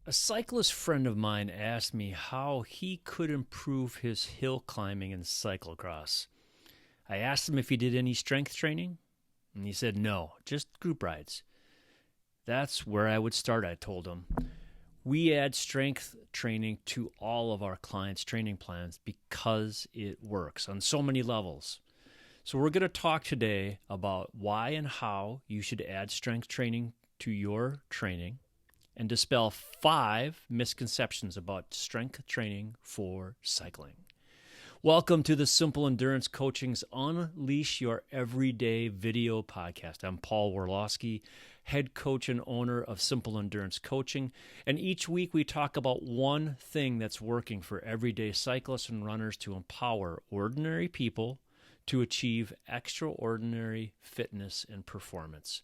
A cyclist friend of mine asked me how he could improve his hill climbing in cyclocross. I asked him if he did any strength training, and he said no, just group rides. That's where I would start, I told him. We add strength training to all of our clients' training plans because it works on so many levels. So, we're going to talk today about why and how you should add strength training to your training and dispel 5 misconceptions about strength training for cycling. Welcome to the Simple Endurance Coaching's Unleash Your Everyday video podcast. I'm Paul Worlowski, head coach and owner of Simple Endurance Coaching, and each week we talk about one thing that's working for everyday cyclists and runners to empower ordinary people to achieve extraordinary fitness and performance.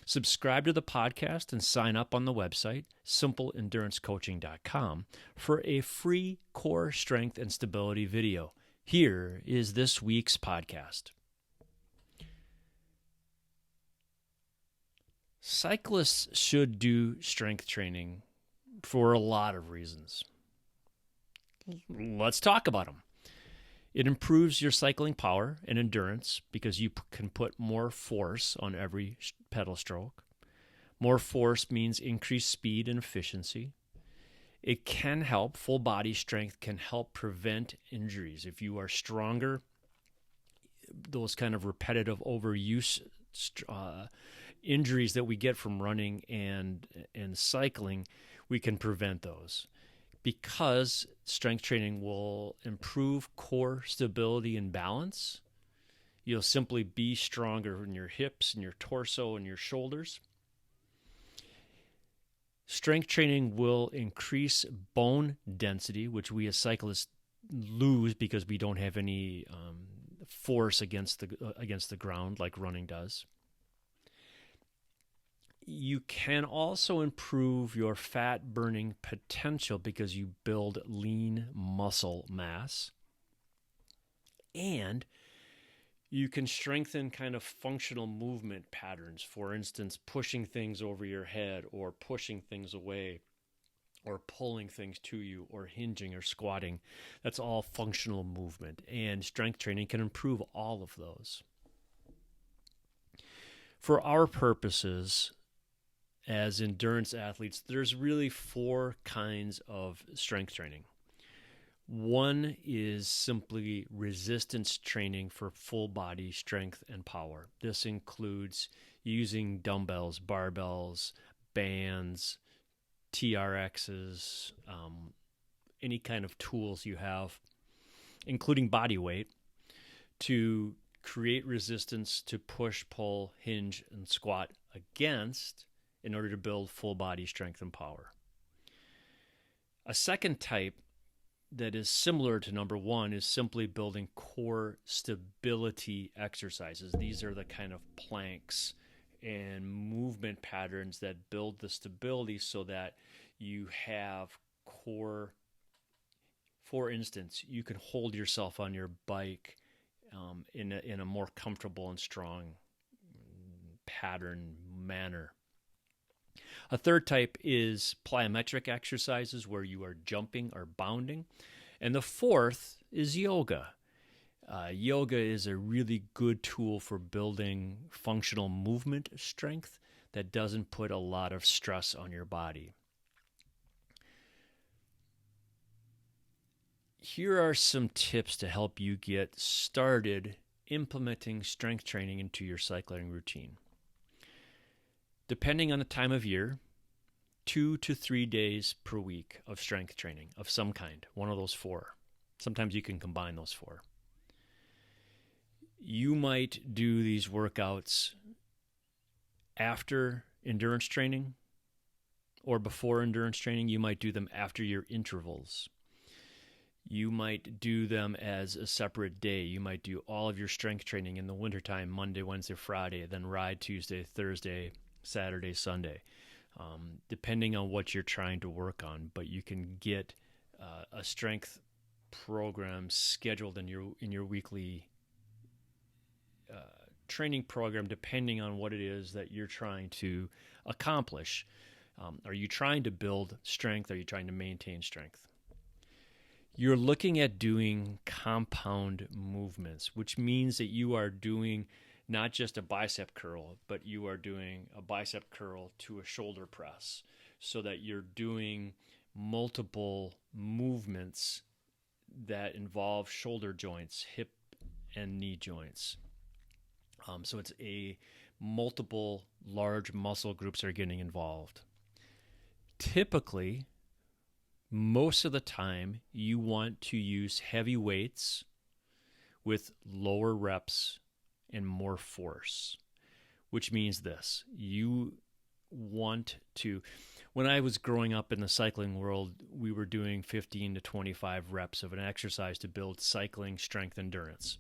Subscribe to the podcast and sign up on the website, simpleendurancecoaching.com, for a free core strength and stability video. Here is this week's podcast. Cyclists should do strength training for a lot of reasons. Let's talk about them. It improves your cycling power and endurance because you can put more force on every pedal stroke. More force means increased speed and efficiency. It can help, full body strength can help prevent injuries. If you are stronger, those kind of repetitive overuse injuries that we get from running and cycling, we can prevent those. Because strength training will improve core stability and balance, you'll simply be stronger in your hips and your torso and your shoulders. Strength training will increase bone density, which we as cyclists lose because we don't have any force against the ground like running does. You can also improve your fat burning potential because you build lean muscle mass. And you can strengthen kind of functional movement patterns. For instance, pushing things over your head or pushing things away or pulling things to you or hinging or squatting. That's all functional movement. And strength training can improve all of those. For our purposes, as endurance athletes, there's really 4 kinds of strength training. One is simply resistance training for full body strength and power. This includes using dumbbells, barbells, bands, TRXs, any kind of tools you have, including body weight, to create resistance to push, pull, hinge, and squat against in order to build full body strength and power. A second type that is similar to number 1 is simply building core stability exercises. These are the kind of planks and movement patterns that build the stability so that you have core. For instance, you can hold yourself on your bike in a more comfortable and strong pattern manner. A third type is plyometric exercises where you are jumping or bounding. And the fourth is yoga. Yoga is a really good tool for building functional movement strength that doesn't put a lot of stress on your body. Here are some tips to help you get started implementing strength training into your cycling routine. Depending on the time of year, 2 to 3 days per week of strength training of some kind, one of those 4. Sometimes you can combine those 4. You might do these workouts after endurance training or before endurance training. You might do them after your intervals. You might do them as a separate day. You might do all of your strength training in the wintertime, Monday, Wednesday, Friday, then ride Tuesday, Thursday, Saturday, Sunday, depending on what you're trying to work on. But you can get a strength program scheduled in your weekly training program, depending on what it is that you're trying to accomplish. Are you trying to build strength? Are you trying to maintain strength? You're looking at doing compound movements, which means that you are doing not just a bicep curl, but you are doing a bicep curl to a shoulder press, so that you're doing multiple movements that involve shoulder joints, hip and knee joints. So it's multiple large muscle groups are getting involved. Typically, most of the time, you want to use heavy weights with lower reps and more force, which means this. You want to, when I was growing up in the cycling world, we were doing 15 to 25 reps of an exercise to build cycling strength endurance.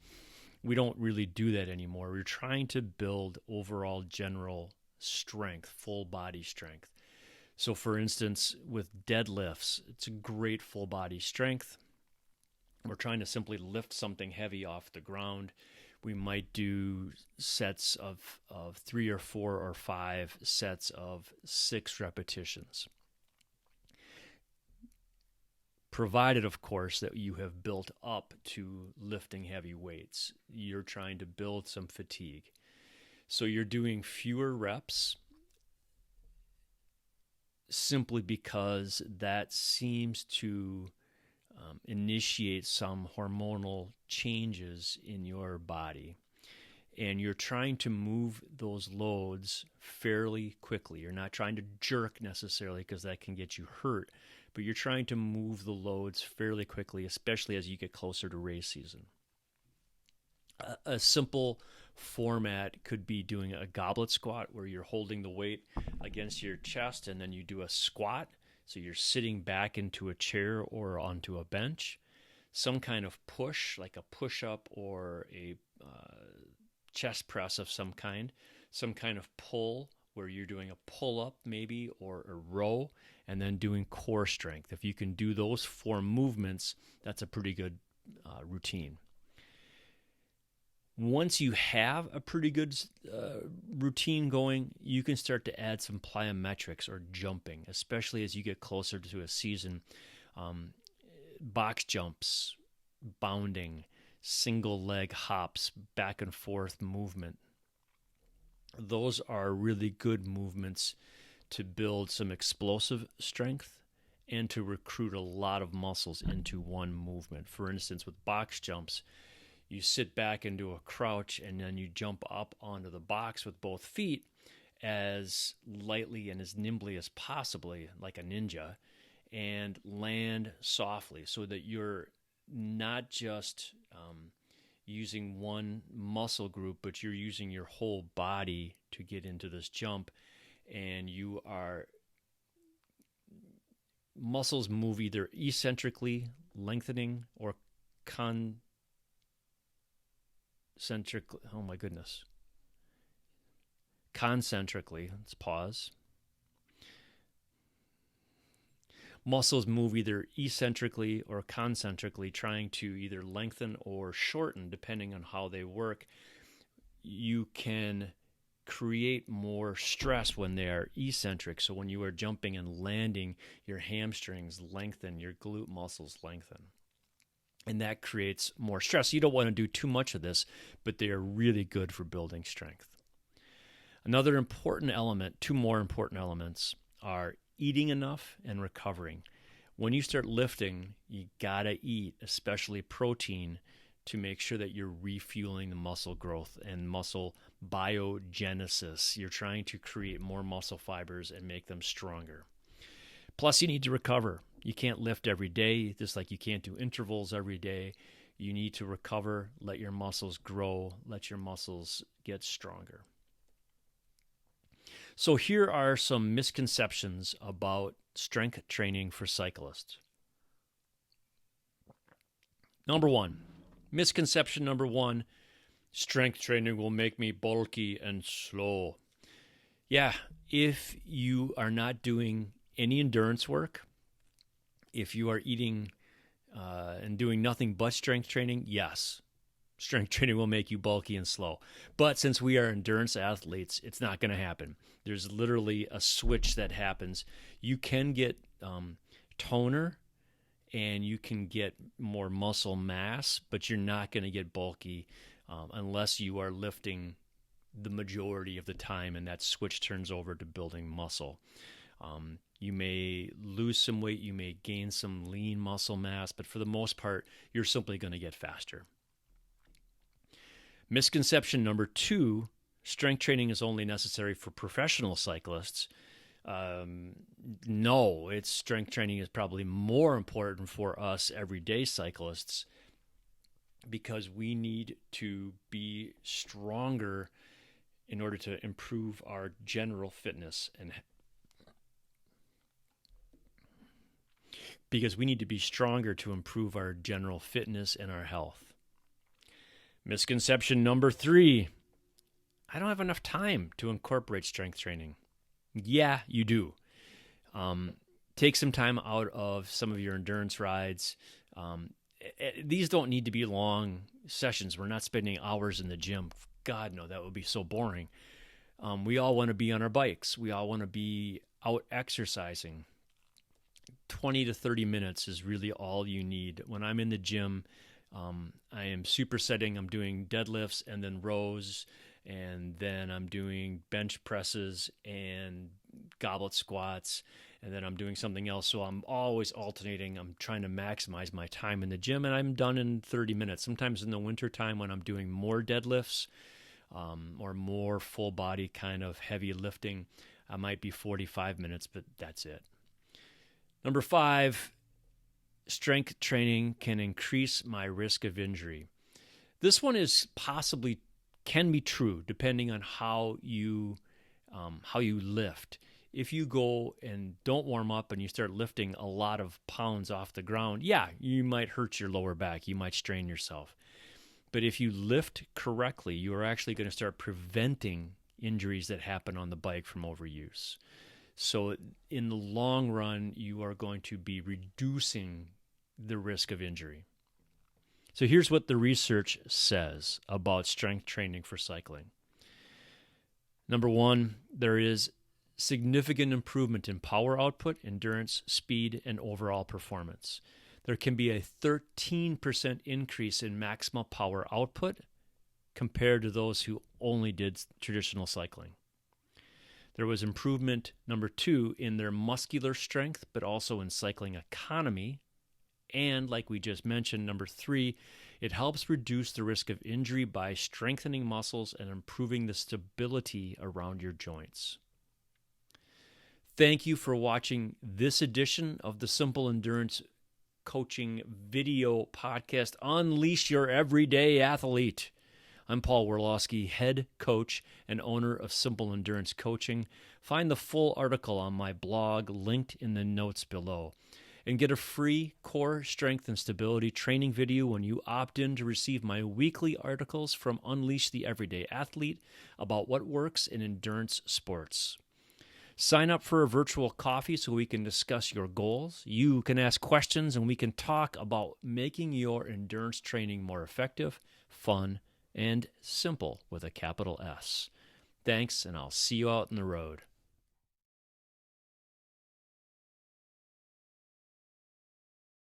We don't really do that anymore. We're trying to build overall general strength, full body strength. So for instance, with deadlifts, it's a great full body strength. We're trying to simply lift something heavy off the ground. We might do sets of 3 or 4 or 5 sets of 6 repetitions. Provided, of course, that you have built up to lifting heavy weights. You're trying to build some fatigue. So you're doing fewer reps simply because that seems to initiate some hormonal changes in your body. And you're trying to move those loads fairly quickly. You're not trying to jerk necessarily, because that can get you hurt, but you're trying to move the loads fairly quickly, especially as you get closer to race season. A simple format could be doing a goblet squat, where you're holding the weight against your chest and then you do a squat. So you're sitting back into a chair or onto a bench. Some kind of push, like a push-up or a chest press of some kind of pull, where you're doing a pull-up maybe, or a row, and then doing core strength. If you can do those 4 movements, that's a pretty good routine. Once you have a pretty good routine going, you can start to add some plyometrics or jumping, especially as you get closer to a season. Box jumps, bounding, single leg hops, back and forth movement. Those are really good movements to build some explosive strength and to recruit a lot of muscles into one movement. For instance, with box jumps, you sit back into a crouch and then you jump up onto the box with both feet as lightly and as nimbly as possibly, like a ninja, and land softly, so that you're not just using one muscle group, but you're using your whole body to get into this jump. And muscles move either eccentrically, lengthening, or concentrically. Let's pause. Muscles move either eccentrically or concentrically, trying to either lengthen or shorten depending on how they work. You can create more stress when they are eccentric. So when you are jumping and landing, your hamstrings lengthen, your glute muscles lengthen. And that creates more stress. You don't want to do too much of this, but they are really good for building strength. Another important element, 2 more important elements, are eating enough and recovering. When you start lifting, you gotta eat, especially protein, to make sure that you're refueling the muscle growth and muscle biogenesis. You're trying to create more muscle fibers and make them stronger. Plus, you need to recover. You can't lift every day, just like you can't do intervals every day. You need to recover, let your muscles grow, let your muscles get stronger. So here are some misconceptions about strength training for cyclists. Misconception number 1, strength training will make me bulky and slow. Yeah, if you are not doing any endurance work, if you are eating and doing nothing but strength training, yes, Strength training will make you bulky and slow. But since we are endurance athletes, it's not going to happen. There's literally a switch that happens. You can get toner and you can get more muscle mass, but you're not going to get bulky unless you are lifting the majority of the time and that switch turns over to building muscle. You may lose some weight, you may gain some lean muscle mass, but for the most part, you're simply going to get faster. Misconception number 2, strength training is only necessary for professional cyclists. No, strength training is probably more important for us everyday cyclists because we need to be stronger in order to improve our general fitness and our health. Misconception number 3, I don't have enough time to incorporate strength training. Yeah, you do. Take some time out of some of your endurance rides. These don't need to be long sessions. We're not spending hours in the gym. God, no, that would be so boring. We all want to be on our bikes. We all want to be out exercising. 20 to 30 minutes is really all you need. When I'm in the gym, I am supersetting. I'm doing deadlifts and then rows, and then I'm doing bench presses and goblet squats, and then I'm doing something else. So I'm always alternating. I'm trying to maximize my time in the gym, and I'm done in 30 minutes. Sometimes in the winter time when I'm doing more deadlifts or more full body kind of heavy lifting, I might be 45 minutes, but that's it. Number 5, strength training can increase my risk of injury. This one can be true depending on how you lift. If you go and don't warm up and you start lifting a lot of pounds off the ground, yeah, you might hurt your lower back. You might strain yourself. But if you lift correctly, you are actually going to start preventing injuries that happen on the bike from overuse. So in the long run, you are going to be reducing the risk of injury. So here's what the research says about strength training for cycling. Number 1, there is significant improvement in power output, endurance, speed, and overall performance. There can be a 13% increase in maximal power output compared to those who only did traditional cycling. There was improvement, number 2, in their muscular strength, but also in cycling economy. And like we just mentioned, number 3, it helps reduce the risk of injury by strengthening muscles and improving the stability around your joints. Thank you for watching this edition of the Simple Endurance Coaching video podcast, Unleash Your Everyday Athlete. I'm Paul Werlowski, head coach and owner of Simple Endurance Coaching. Find the full article on my blog linked in the notes below. And get a free core strength and stability training video when you opt in to receive my weekly articles from Unleash the Everyday Athlete about what works in endurance sports. Sign up for a virtual coffee so we can discuss your goals. You can ask questions and we can talk about making your endurance training more effective, fun, and simple with a capital S. Thanks, and I'll see you out on the road.